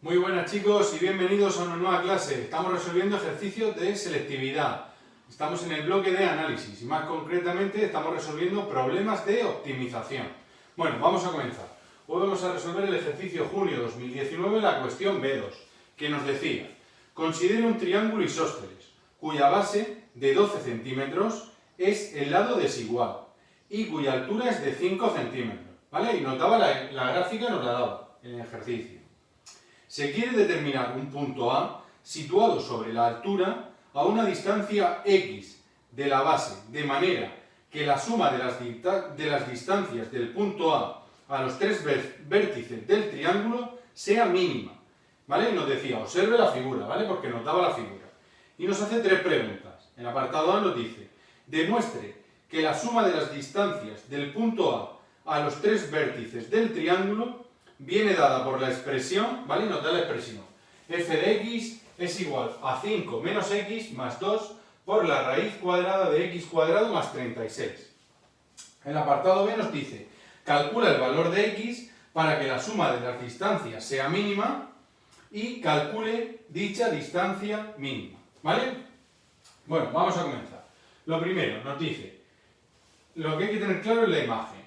Muy buenas chicos y bienvenidos a una nueva clase. Estamos resolviendo ejercicios de selectividad. Estamos en el bloque de análisis y más concretamente estamos resolviendo problemas de optimización. Bueno, vamos a comenzar. Hoy vamos a resolver el ejercicio junio 2019, la cuestión B2, que nos decía: considere un triángulo isósceles cuya base de 12 centímetros es el lado desigual y cuya altura es de 5 centímetros. ¿Vale? Y nos daba la gráfica, nos la daba en el ejercicio. Se quiere determinar un punto A situado sobre la altura a una distancia x de la base, de manera que la suma de las distancias del punto A los tres vértices del triángulo sea mínima. ¿Vale? Y nos decía, observe la figura, ¿vale? Porque nos daba la figura. Y nos hace tres preguntas. En el apartado A nos dice, demuestre que la suma de las distancias del punto A los tres vértices del triángulo viene dada por la expresión, ¿vale? Y nos da la expresión. F de x es igual a 5 menos x más 2 por la raíz cuadrada de x cuadrado más 36. El apartado B nos dice, calcula el valor de x para que la suma de las distancias sea mínima y calcule dicha distancia mínima, ¿vale? Bueno, vamos a comenzar. Lo primero, nos dice, lo que hay que tener claro es la imagen.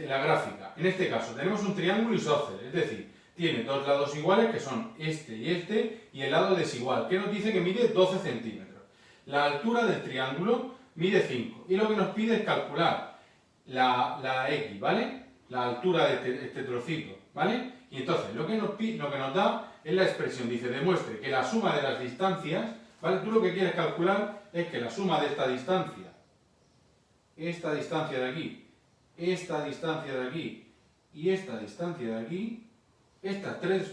La gráfica. En este caso tenemos un triángulo isósceles, es decir, tiene dos lados iguales que son este y el lado desigual, que nos dice que mide 12 centímetros. La altura del triángulo mide 5 y lo que nos pide es calcular la x, ¿vale? La altura de este trocito, ¿vale? Y entonces lo que nos da es la expresión, dice, demuestre que la suma de las distancias, ¿vale? Tú lo que quieres calcular es que la suma de esta distancia de aquí, esta distancia de aquí y esta distancia de aquí,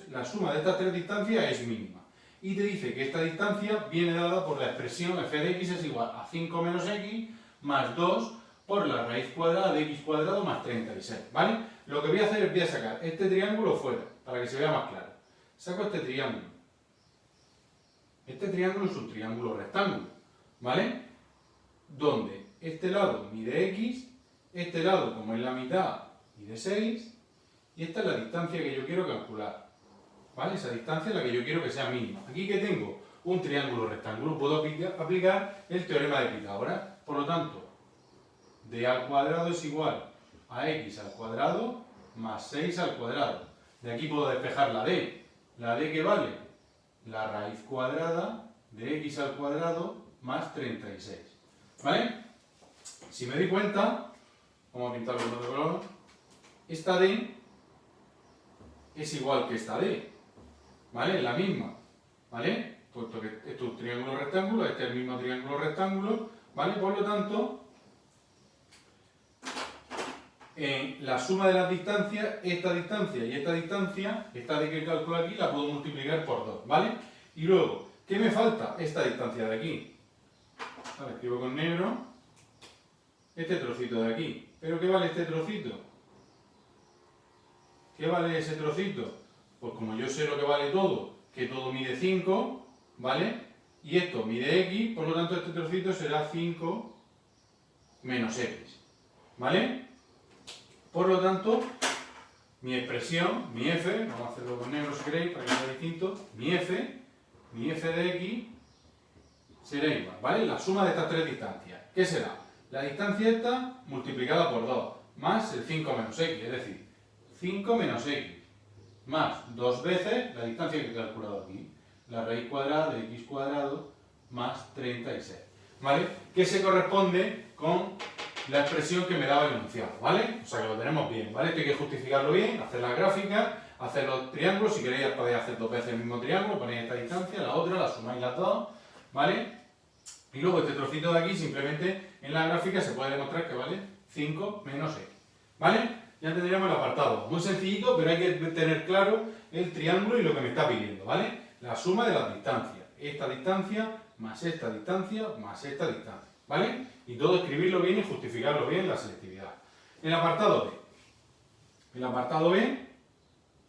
la suma de estas tres distancias es mínima. Y te dice que esta distancia viene dada por la expresión f de x es igual a 5 menos x más 2 por la raíz cuadrada de x cuadrado más 36, ¿vale? Lo que voy a hacer es voy a sacar este triángulo fuera, para que se vea más claro. Saco este triángulo. Este triángulo es un triángulo rectángulo, ¿vale? Donde este lado mide x, este lado, como es la mitad, mide 6, y esta es la distancia que yo quiero calcular, ¿vale? Esa distancia es la que yo quiero que sea mínima. Aquí que tengo un triángulo rectángulo, puedo aplicar el teorema de Pitágoras. Por lo tanto, d al cuadrado es igual a x al cuadrado más 6 al cuadrado. De aquí puedo despejar la d. ¿La d que vale? La raíz cuadrada de x al cuadrado más 36, ¿vale? Si me doy cuenta, vamos a pintarlo con otro color, esta D es igual que esta D, ¿vale? Es la misma, ¿vale? Puesto que esto es un triángulo rectángulo, este es el mismo triángulo rectángulo, ¿vale? Por lo tanto, en la suma de las distancias, esta distancia y esta distancia, esta D que calculo aquí, la puedo multiplicar por 2, ¿vale? Y luego, ¿qué me falta? Esta distancia de aquí. Vale, escribo con negro este trocito de aquí. ¿Pero qué vale este trocito? ¿Qué vale ese trocito? Pues como yo sé lo que vale todo, que todo mide 5, ¿vale? Y esto mide x, por lo tanto este trocito será 5 menos x, ¿vale? Por lo tanto, mi expresión, mi f, vamos a hacerlo con negro si queréis para que sea distinto, mi f de x será igual, ¿vale? La suma de estas tres distancias. ¿Qué será? La distancia esta multiplicada por 2, más el 5 menos x, es decir, 5 menos x, más 2 veces la distancia que he calculado aquí, la raíz cuadrada de x cuadrado más 36, ¿vale? Que se corresponde con la expresión que me daba el enunciado, ¿vale? O sea que lo tenemos bien, ¿vale? Esto hay que justificarlo bien, hacer la gráfica, hacer los triángulos, si queréis podéis hacer dos veces el mismo triángulo, ponéis esta distancia, la otra, la sumáis las dos, ¿vale? Y luego este trocito de aquí, simplemente en la gráfica se puede demostrar que vale 5 menos x, ¿vale? Ya tendríamos el apartado. Muy sencillito, pero hay que tener claro el triángulo y lo que me está pidiendo, ¿vale? La suma de las distancias. Esta distancia más esta distancia más esta distancia, ¿vale? Y todo escribirlo bien y justificarlo bien la selectividad. El apartado B. El apartado B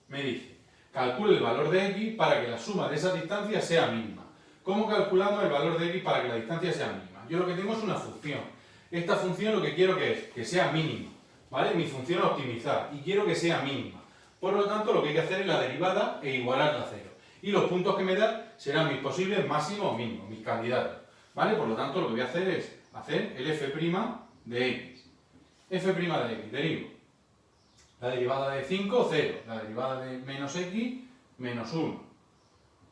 me dice, calcule el valor de x para que la suma de esas distancias sea mínima. ¿Cómo calculamos el valor de x para que la distancia sea mínima? Yo lo que tengo es una función. Esta función lo que quiero que sea mínima, ¿vale? Mi función es optimizar y quiero que sea mínima. Por lo tanto, lo que hay que hacer es la derivada e igualarla a 0. Y los puntos que me da serán mis posibles máximos o mínimos, mis candidatos. ¿Vale? Por lo tanto, lo que voy a hacer es hacer el f' de x. F' de x, derivo. La derivada de 5, 0. La derivada de menos x, menos 1.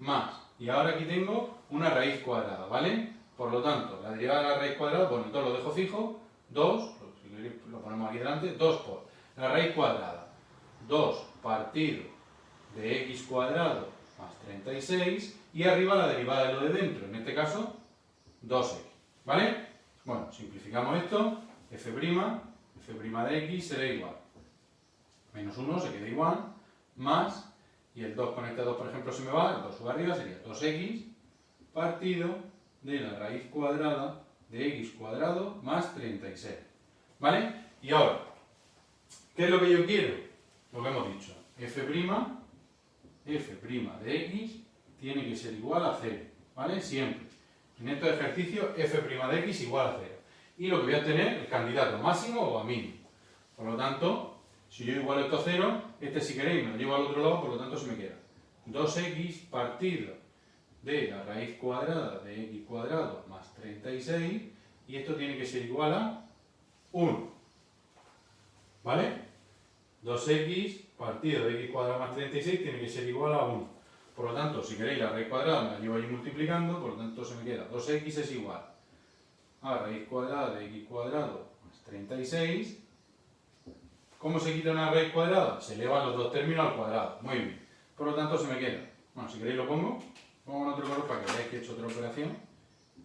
Más. Y ahora aquí tengo una raíz cuadrada, ¿vale? Por lo tanto, la derivada de la raíz cuadrada, bueno, entonces lo dejo fijo. 2, si lo ponemos aquí delante, 2 por la raíz cuadrada. 2 partido de x cuadrado más 36. Y arriba la derivada de lo de dentro, en este caso, 2x. ¿Vale? Bueno, simplificamos esto. F' de x será igual. Menos 1 se queda igual, más, y el 2 con este 2 por ejemplo se me va, el 2 sube arriba sería 2x partido de la raíz cuadrada de x cuadrado más 36. ¿Vale? Y ahora, ¿qué es lo que yo quiero? Lo que hemos dicho, f' de x tiene que ser igual a 0, ¿vale? Siempre. En estos ejercicios, f' de x igual a 0. Y lo que voy a obtener, el candidato máximo o a mínimo. Por lo tanto, si yo igualo esto a 0, este si queréis me lo llevo al otro lado, por lo tanto se me queda 2x partido de la raíz cuadrada de x cuadrado más 36, y esto tiene que ser igual a 1. ¿Vale? 2x partido de x cuadrado más 36 tiene que ser igual a 1. Por lo tanto, si queréis la raíz cuadrada me la llevo ahí multiplicando, por lo tanto se me queda 2x es igual a raíz cuadrada de x cuadrado más 36. ¿Cómo se quita una raíz cuadrada? Se elevan los dos términos al cuadrado. Muy bien. Por lo tanto, se me queda. Bueno, si queréis lo pongo. Pongo en otro color para que veáis que he hecho otra operación.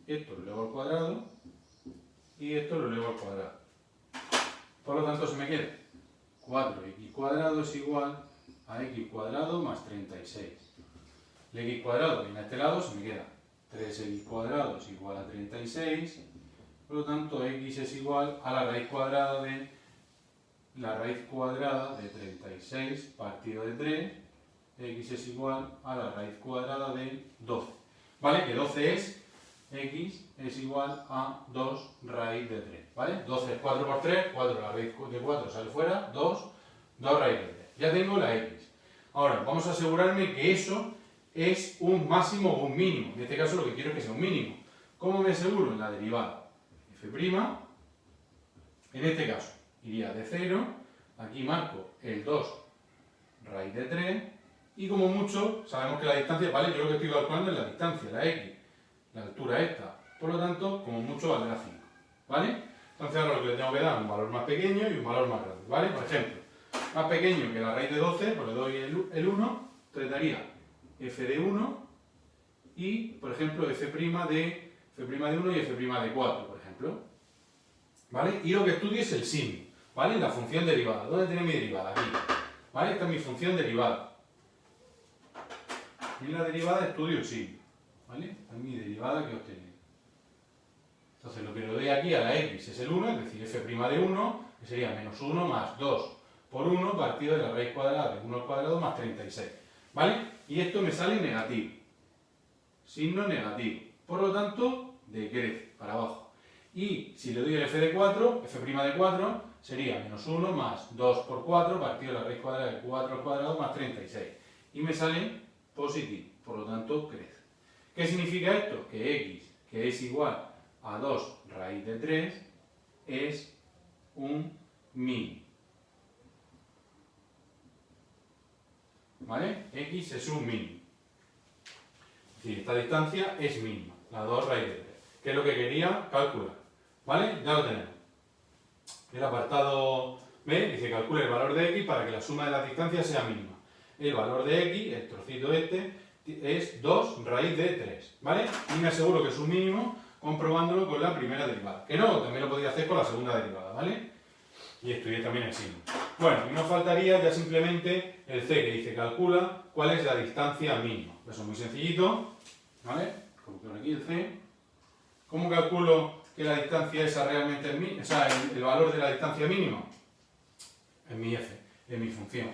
Esto lo elevo al cuadrado. Y esto lo elevo al cuadrado. Por lo tanto, se me queda 4x cuadrado es igual a x cuadrado más 36. El x cuadrado viene a este lado, se me queda 3x cuadrado es igual a 36. Por lo tanto, x es igual a la raíz cuadrada de 36 partido de 3, x es igual a la raíz cuadrada de 12. ¿Vale? Que 12 es, x es igual a 2 raíz de 3. ¿Vale? 12 es 4 por 3, 4 la raíz de 4 sale fuera, 2 raíz de 3. Ya tengo la x. Ahora, vamos a asegurarme que eso es un máximo o un mínimo. En este caso lo que quiero es que sea un mínimo. ¿Cómo me aseguro? En la derivada. F', en este caso, iría de 0, aquí marco el 2 raíz de 3, y como mucho, sabemos que la distancia, ¿vale? Yo lo que estoy calculando es la distancia, la x, la altura esta, por lo tanto, como mucho valdrá 5, ¿vale? Entonces ahora lo que le tengo que dar es un valor más pequeño y un valor más grande, ¿vale? Por ejemplo, más pequeño que la raíz de 12, pues le doy el 1, entonces daría f de 1 y, por ejemplo, f' de 1 y f' de 4, por ejemplo. ¿Vale? Y lo que estudio es el signo, ¿vale? La función derivada. ¿Dónde tiene mi derivada? Aquí. ¿Vale? Esta es mi función derivada. Y en la derivada estudio el signo, ¿vale? Esta es mi derivada que he obtenido. Entonces lo que le doy aquí a la x es el 1, es decir, f' de 1, que sería menos 1 más 2 por 1 partido de la raíz cuadrada de 1 al cuadrado más 36. ¿Vale? Y esto me sale negativo. Signo negativo. Por lo tanto, decrece para abajo. Y si le doy el f de 4, f' de 4, sería menos 1 más 2 por 4 partido de la raíz cuadrada de 4 al cuadrado más 36. Y me sale positivo, por lo tanto crece. ¿Qué significa esto? Que x, que es igual a 2 raíz de 3, es un mínimo. ¿Vale? X es un mínimo. Es decir, esta distancia es mínima, la 2 raíz de 3. Que es lo que quería calcular. ¿Vale? Ya lo tenemos. El apartado B dice calcule el valor de x para que la suma de las distancias sea mínima. El valor de x, el trocito este, es 2 raíz de 3. ¿Vale? Y me aseguro que es un mínimo comprobándolo con la primera derivada. Que no, también lo podría hacer con la segunda derivada. ¿Vale? Y estudié también el signo. Bueno, y nos faltaría ya simplemente el c, que dice calcula cuál es la distancia mínima. Eso es muy sencillito. ¿Vale? Coloco aquí el c. ¿Cómo calculo que la distancia esa realmente es mínima? O sea, el valor de la distancia mínima? En mi f, en mi función.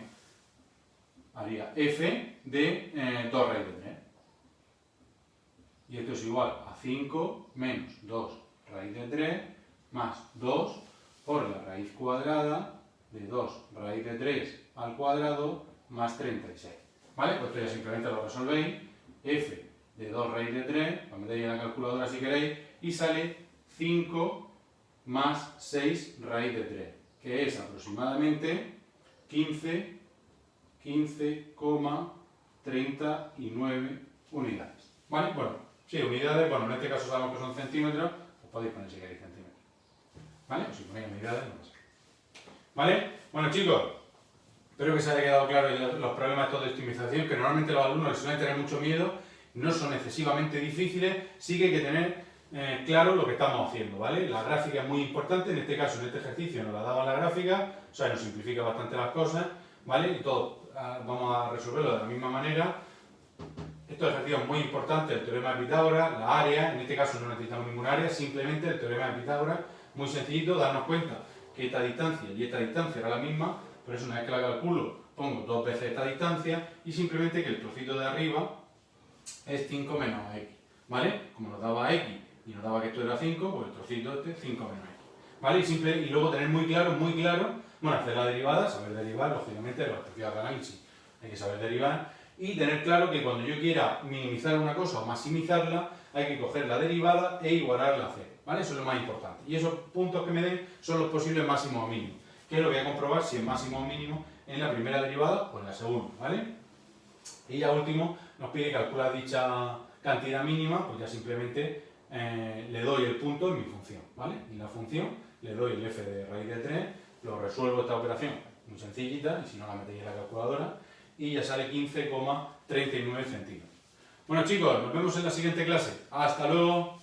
Haría f de 2 raíz de 3. Y esto es igual a 5 menos 2 raíz de 3 más 2 por la raíz cuadrada de 2 raíz de 3 al cuadrado más 36. ¿vale? Pues esto ya simplemente lo resolvéis, f de 2 raíz de 3, lo metéis en la calculadora si queréis, y sale 5 más 6 raíz de 3, que es aproximadamente 15,39 unidades. ¿Vale? Bueno, sí, unidades, bueno, en este caso sabemos que son centímetros, pues podéis poner si queréis centímetros. ¿Vale? O si ponéis unidades, no pasa. ¿Vale? Bueno, chicos, espero que se haya quedado claro los problemas estos de optimización, que normalmente los alumnos les suelen tener mucho miedo, no son excesivamente difíciles, sí que hay que tener claro lo que estamos haciendo, ¿vale? La gráfica es muy importante, en este caso, en este ejercicio nos la daba la gráfica, o sea, nos simplifica bastante las cosas, ¿vale? Y todo, vamos a resolverlo de la misma manera. Estos ejercicios muy importantes, el teorema de Pitágoras, la área, en este caso no necesitamos ninguna área, simplemente el teorema de Pitágoras, muy sencillito, darnos cuenta que esta distancia y esta distancia era la misma, por eso una vez que la calculo, pongo 2 veces esta distancia y simplemente que el trocito de arriba es 5 menos x, ¿vale? Como nos daba x y nos daba que esto era 5, pues el trocito este es 5 menos x, ¿vale? Y luego tener muy claro, bueno, hacer la derivada, saber derivar, lógicamente, los ejercicios de análisis hay que saber derivar, y tener claro que cuando yo quiera minimizar una cosa o maximizarla, hay que coger la derivada e igualarla a 0, ¿vale? Eso es lo más importante. Y esos puntos que me den son los posibles máximos o mínimos, que es lo que voy a comprobar si es máximo o mínimo en la primera derivada o en la segunda, ¿vale? Y ya último, nos pide calcular dicha cantidad mínima, pues ya simplemente le doy el punto en mi función, ¿vale? Y la función le doy el f de raíz de 3, lo resuelvo esta operación, muy sencillita, y si no la metéis en la calculadora, y ya sale 15,39 centímetros. Bueno chicos, nos vemos en la siguiente clase. ¡Hasta luego!